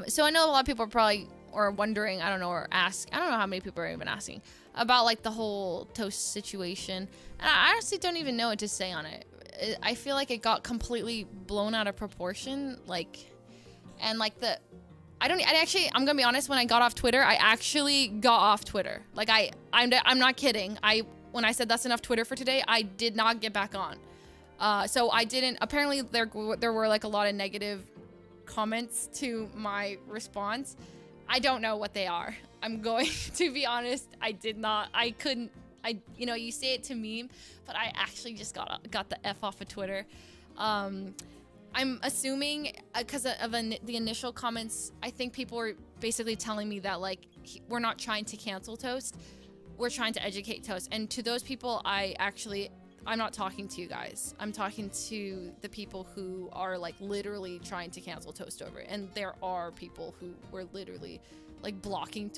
So I know a lot of people are probably or wondering, I don't know, or I don't know how many people are even asking about like the whole toast situation. And I honestly don't even know what to say on it. I feel like it got completely blown out of proportion. I'm gonna be honest, when I got off Twitter, I actually got off Twitter. Like I'm not kidding. When I said that's enough Twitter for today, I did not get back on. So I didn't, apparently there were like a lot of negative comments to my response. I don't know what they are. I'm going to be honest. You say it to meme, but I actually just got the F off of Twitter. I'm assuming because of the initial comments, I think people were basically telling me that like we're not trying to cancel Toast, we're trying to educate Toast. And to those people, I'm not talking to you guys. I'm talking to the people who are like literally trying to cancel Toast over it. And there are people who were literally like blocking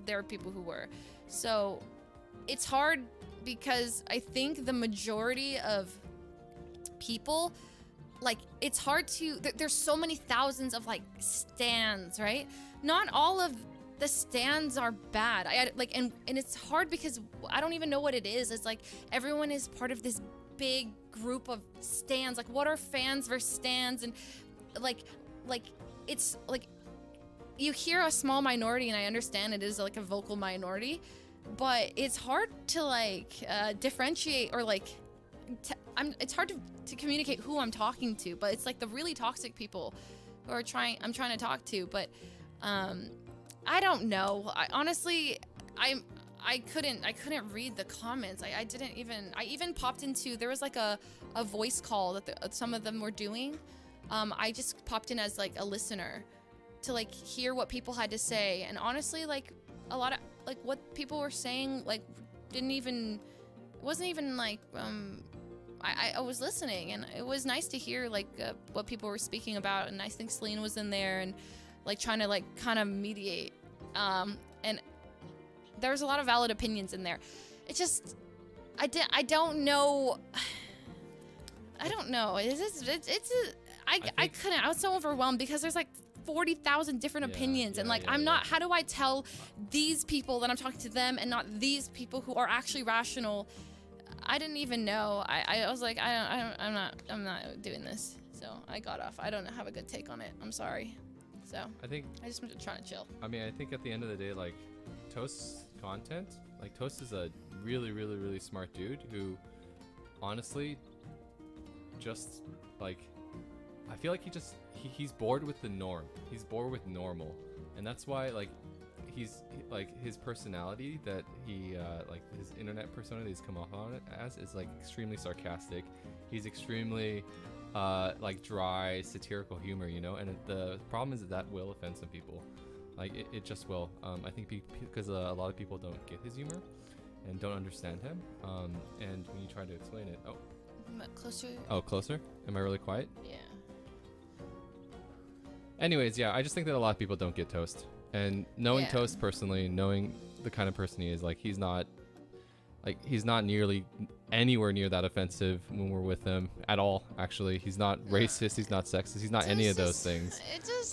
there are people who were. So it's hard because I think the majority of people, like, it's hard to, there's so many thousands of like stands, right? Not all of the stands are bad. And it's hard because I don't even know what it is. It's like everyone is part of this big group of stands. Like, what are fans versus stands? And like it's like you hear a small minority, and I understand it is like a vocal minority, but it's hard to like differentiate or like it's hard to communicate who I'm talking to. But it's like the really toxic people who are I'm trying to talk to. But I don't know. I couldn't read the comments. I even popped into, there was like a voice call that some of them were doing. I just popped in as like a listener to like hear what people had to say. And honestly, like a lot of like what people were saying, like wasn't even like, I was listening, and it was nice to hear like what people were speaking about. And I think Celine was in there and like trying to like kind of mediate. And there's a lot of valid opinions in there. It's just, I don't know. I don't know. I was so overwhelmed because there's like 40,000 different opinions. And like, how do I tell these people that I'm talking to them and not these people who are actually rational? I didn't even know. I was like, I'm not doing this. So I got off. I don't have a good take on it. I'm sorry. So I just want to try to chill. I mean, I think at the end of the day, like Toast's content, like Toast is a really, really, really smart dude who honestly just like, I feel like he's bored with the norm. He's bored with normal. And that's why like his personality that he like his internet persona that he's come off on it as is like extremely sarcastic. He's extremely like dry satirical humor, you know, and the problem is that will offend some people. Like it just will. I think because a lot of people don't get his humor and don't understand him, and when you try to explain it, closer. Oh, closer? Am I really quiet? Yeah. Anyways, yeah, I just think that a lot of people don't get Toast. And knowing Toast personally, knowing the kind of person he is, like he's not nearly anywhere near that offensive when we're with him at all. Actually, he's not racist, he's not sexist, he's not Toast any of those things.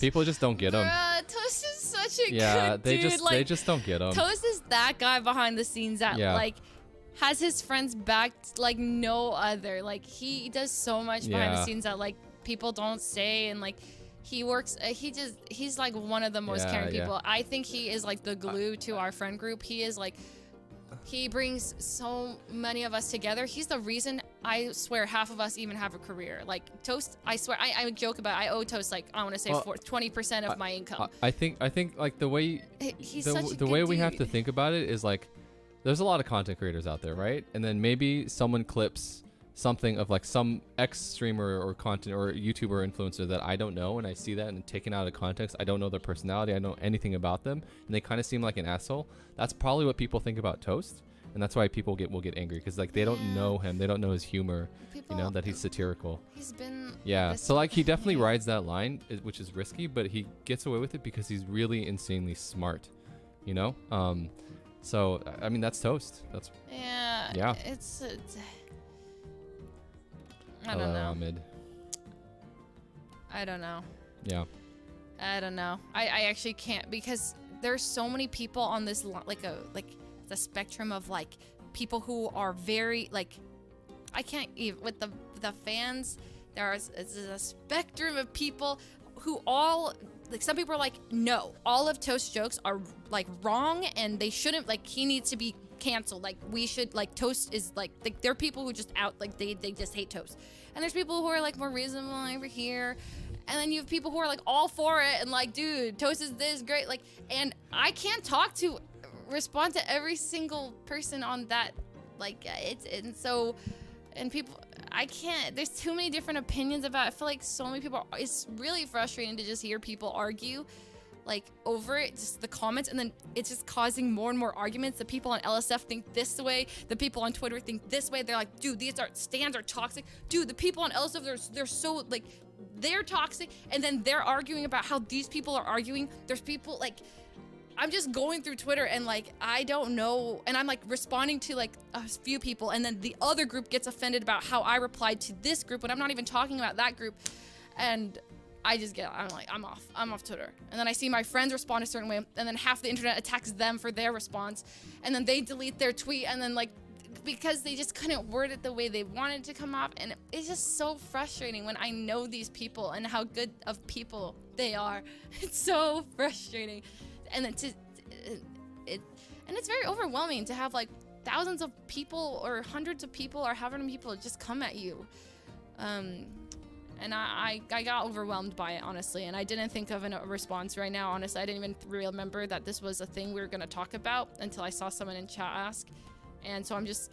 People just don't get him. Toast is such a good dude. They just don't get him. Toast is that guy behind the scenes that like has his friends backed like no other. Like he does so much behind the scenes that like people don't say, and like he works. He's like one of the most caring people. I think he is like the glue to our friend group. He is like, he brings so many of us together. He's the reason, I swear, half of us even have a career. Like Toast, I swear, I joke about it. I owe Toast like, I want to say 20% of my income. I think like the way the way we have to think about it is like, there's a lot of content creators out there, right? And then maybe someone clips something of like some ex-streamer or content or YouTuber or influencer that I don't know, and I see that and taken out of context. I don't know their personality, I don't know anything about them, and they kind of seem like an asshole. That's probably what people think about Toast, and that's why people will get angry, because like they don't know him, they don't know his humor, you know, that he's satirical. He's been so like he definitely rides that line, which is risky, but he gets away with it because he's really insanely smart, you know. So I mean, that's Toast. That's it's I don't know. Ahmed. I don't know. Yeah. I don't know. I actually can't, because there's so many people on this like the spectrum of like people who are very like, I can't even with the fans. There's a spectrum of people who all like, some people are like, no, all of Toast's jokes are like wrong and they shouldn't, like he needs to be canceled. Like we should, like Toast is like there are people who just out like they just hate Toast. And there's people who are like more reasonable over here. And then you have people who are like all for it and like, dude, Toast is this great. Like, and I can't respond to every single person on that. Like and people, I can't, there's too many different opinions about it. I feel like so many people, it's really frustrating to just hear people argue like over it, just the comments, and then it's just causing more and more arguments. The people on LSF think this way, the people on Twitter think this way. They're like, dude, these stands are toxic. Dude, the people on LSF, they're so like, they're toxic. And then they're arguing about how these people are arguing. There's people like, I'm just going through Twitter and like, I don't know. And I'm like responding to like a few people. And then the other group gets offended about how I replied to this group when I'm not even talking about that group. And I'm like, I'm off Twitter. And then I see my friends respond a certain way. And then half the internet attacks them for their response. And then they delete their tweet. And then like, because they just couldn't word it the way they wanted to come off. And it's just so frustrating when I know these people and how good of people they are. It's so frustrating. And then it's very overwhelming to have like thousands of people or hundreds of people or however many people just come at you. And I got overwhelmed by it, honestly, and I didn't think of a response right now. Honestly, I didn't even remember that this was a thing we were going to talk about until I saw someone in chat ask. And so I'm just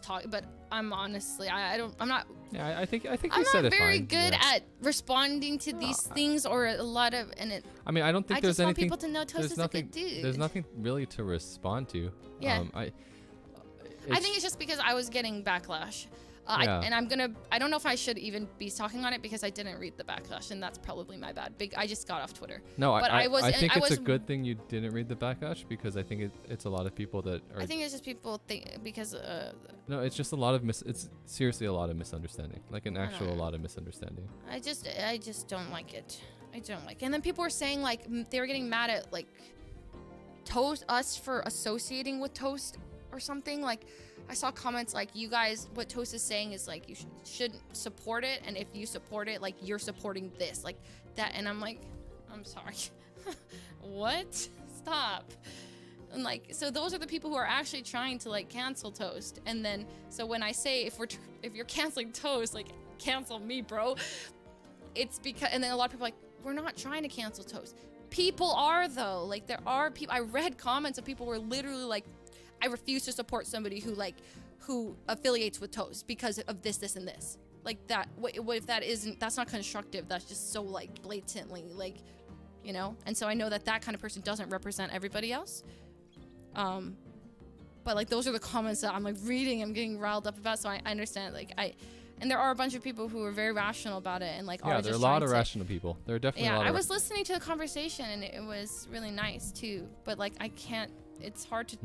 talking, but I'm honestly, I'm not. Yeah, I think you I'm said not it fine. very good at responding to these things, or a lot of, and it. I mean, I don't think I there's just want anything. people to know Toast is a good dude. There's nothing really to respond to. Yeah. I think it's just because I was getting backlash. Yeah. I don't know if I should even be talking on it because I didn't read the backlash, and that's probably my bad. I just got off Twitter. No, but I think it's a good thing you didn't read the backlash, because I think it's a lot of people that are. I think it's just people think because. No, it's just a lot of it's seriously a lot of misunderstanding, like an actual lot of misunderstanding. I just don't like it. I don't like it. And then people were saying like they were getting mad at like us for associating with Toast or something. Like I saw comments like, you guys, what Toast is saying is like you shouldn't support it, and if you support it, like you're supporting this, like that. And I'm like, I'm sorry. What? Stop. And like, so those are the people who are actually trying to like cancel Toast. And then so when I say if you're canceling Toast, like cancel me, bro, it's because, and then a lot of people are like, we're not trying to cancel Toast. People are though. Like there are people, I read comments of people who were literally like, I refuse to support somebody who affiliates with Toast because of this, and this. Like that, what if that's not constructive, that's just so like blatantly like, you know? And so I know that kind of person doesn't represent everybody else. But like those are the comments that I'm like reading, I'm getting riled up about, so I understand, like and there are a bunch of people who are very rational about it and like yeah, there are a lot of rational people. There are definitely a lot I of was listening to the conversation and it was really nice too, but like I can't, it's hard to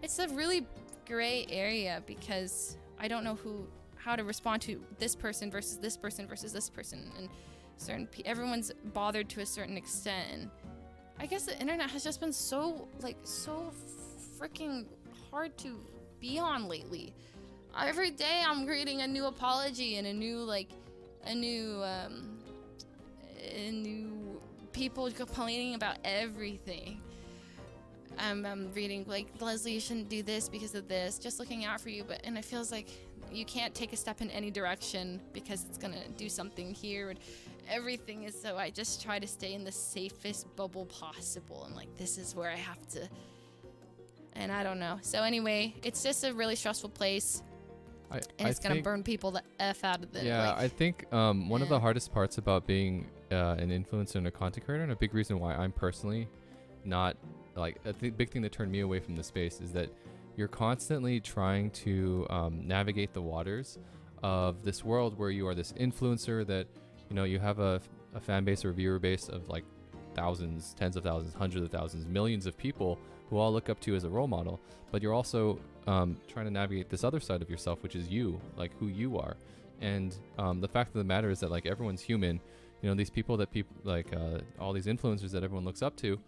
it's a really gray area because I don't know how to respond to this person versus this person versus this person, and everyone's bothered to a certain extent, and I guess the internet has just been so freaking hard to be on lately. Every day I'm reading a new apology and a new people complaining about everything. I'm reading like, Leslie, you shouldn't do this because of this, just looking out for you, and it feels like you can't take a step in any direction because it's gonna do something here, and everything is, so I just try to stay in the safest bubble possible, and like this is where I have to, and I don't know. So anyway, it's just a really stressful place, and it's gonna burn people the F out of it. Yeah, like, I think one of the hardest parts about being an influencer and a content creator, and a big reason why I'm personally not like, a big thing that turned me away from the space, is that you're constantly trying to navigate the waters of this world where you are this influencer that, you know, you have a fan base or viewer base of like thousands, tens of thousands, hundreds of thousands, millions of people who all look up to you as a role model, but you're also trying to navigate this other side of yourself, which is you, like who you are. And the fact of the matter is that like everyone's human. You know, these people that people like all these influencers that everyone looks up to,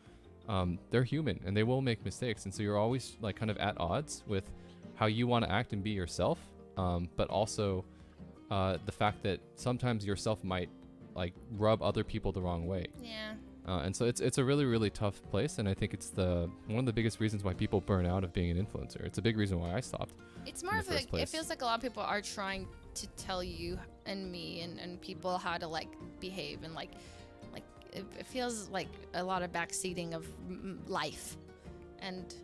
they're human and they will make mistakes, and so you're always like kind of at odds with how you want to act and be yourself, but also the fact that sometimes yourself might like rub other people the wrong way. Yeah. And so it's a really, really tough place, and I think it's one of the biggest reasons why people burn out of being an influencer. It's a big reason why I stopped. It's more of like, it feels like a lot of people are trying to tell you and me and people how to like behave, and like it feels like a lot of backseating of life, and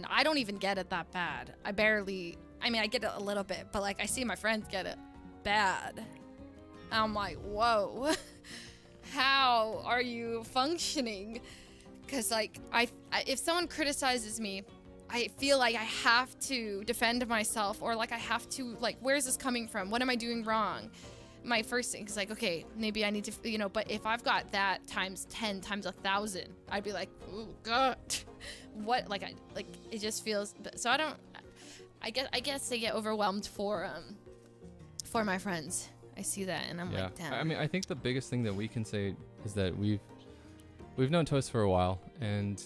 I don't even get it that bad. I get it a little bit, but like I see my friends get it bad. I'm like, whoa. How are you functioning? Because like I if someone criticizes me, I feel like I have to defend myself, or like I have to like, where's this coming from? What am I doing wrong? My first thing is like, okay, maybe I need to, you know, but if I've got that times 10 times 1,000, I'd be like, oh god, what? Like it just feels. So I guess I get overwhelmed for my friends. I see that and I'm like, damn. I mean, I think the biggest thing that we can say is that we've known Toast for a while, and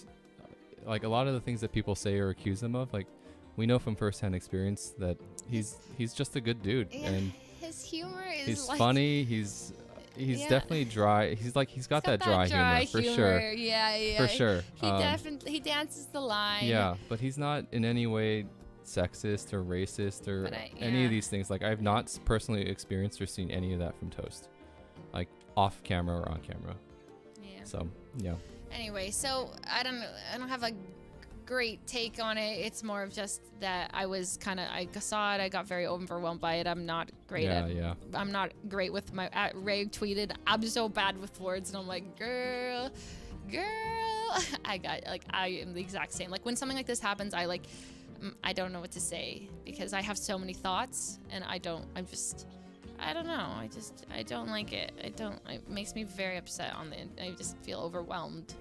like a lot of the things that people say or accuse him of, like we know from firsthand experience that he's just a good dude, and his humor is he's like, funny. He's definitely dry. He's got that dry humor for sure. Yeah. For sure. He dances the line. Yeah, but he's not in any way sexist or racist or any of these things. Like I've not personally experienced or seen any of that from Toast, like off camera or on camera. Yeah. So yeah. Anyway, so I don't have a great take on it. It's more of just that I saw it, I got very overwhelmed by it. I'm not great I'm not great with my Ray tweeted, I'm so bad with words, and I'm like, girl, I am the exact same. Like when something like this happens, I don't know what to say because I have so many thoughts, and I don't know. I don't like it. It makes me very upset I just feel overwhelmed.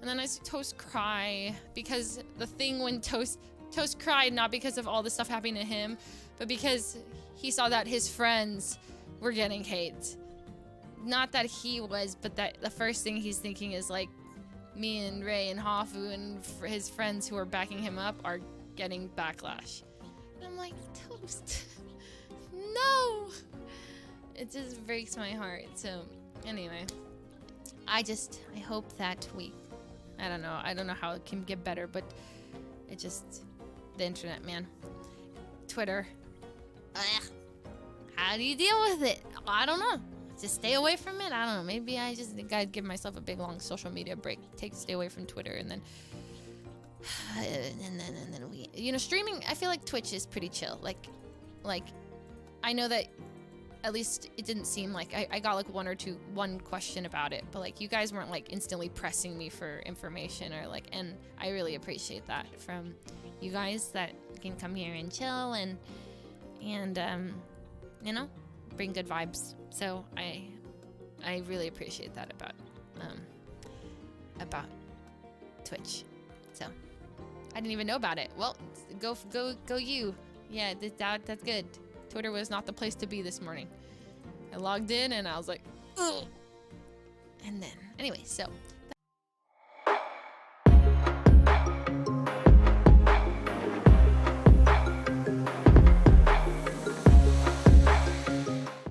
And then I see Toast cry, because the thing when Toast cried, not because of all the stuff happening to him, but because he saw that his friends were getting hate. Not that he was, but that the first thing he's thinking is like, me and Ray and Hafu and his friends who are backing him up are getting backlash. And I'm like, Toast, no! It just breaks my heart. So anyway, I hope that I don't know how it can get better, but it just, the internet, man. Twitter. How do you deal with it? I don't know. Just stay away from it? I don't know. Maybe I just gotta give myself a big long social media break. Stay away from Twitter, and then we, you know, streaming, I feel like Twitch is pretty chill. Like I know that at least it didn't seem like I got like one question about it, but like you guys weren't like instantly pressing me for information or like, and I really appreciate that from you guys that can come here and chill and you know, bring good vibes. So I really appreciate that about Twitch. So I didn't even know about it. Well, go you. Yeah, that's good. Twitter was not the place to be this morning. I logged in and I was like, ugh. And then, anyway, so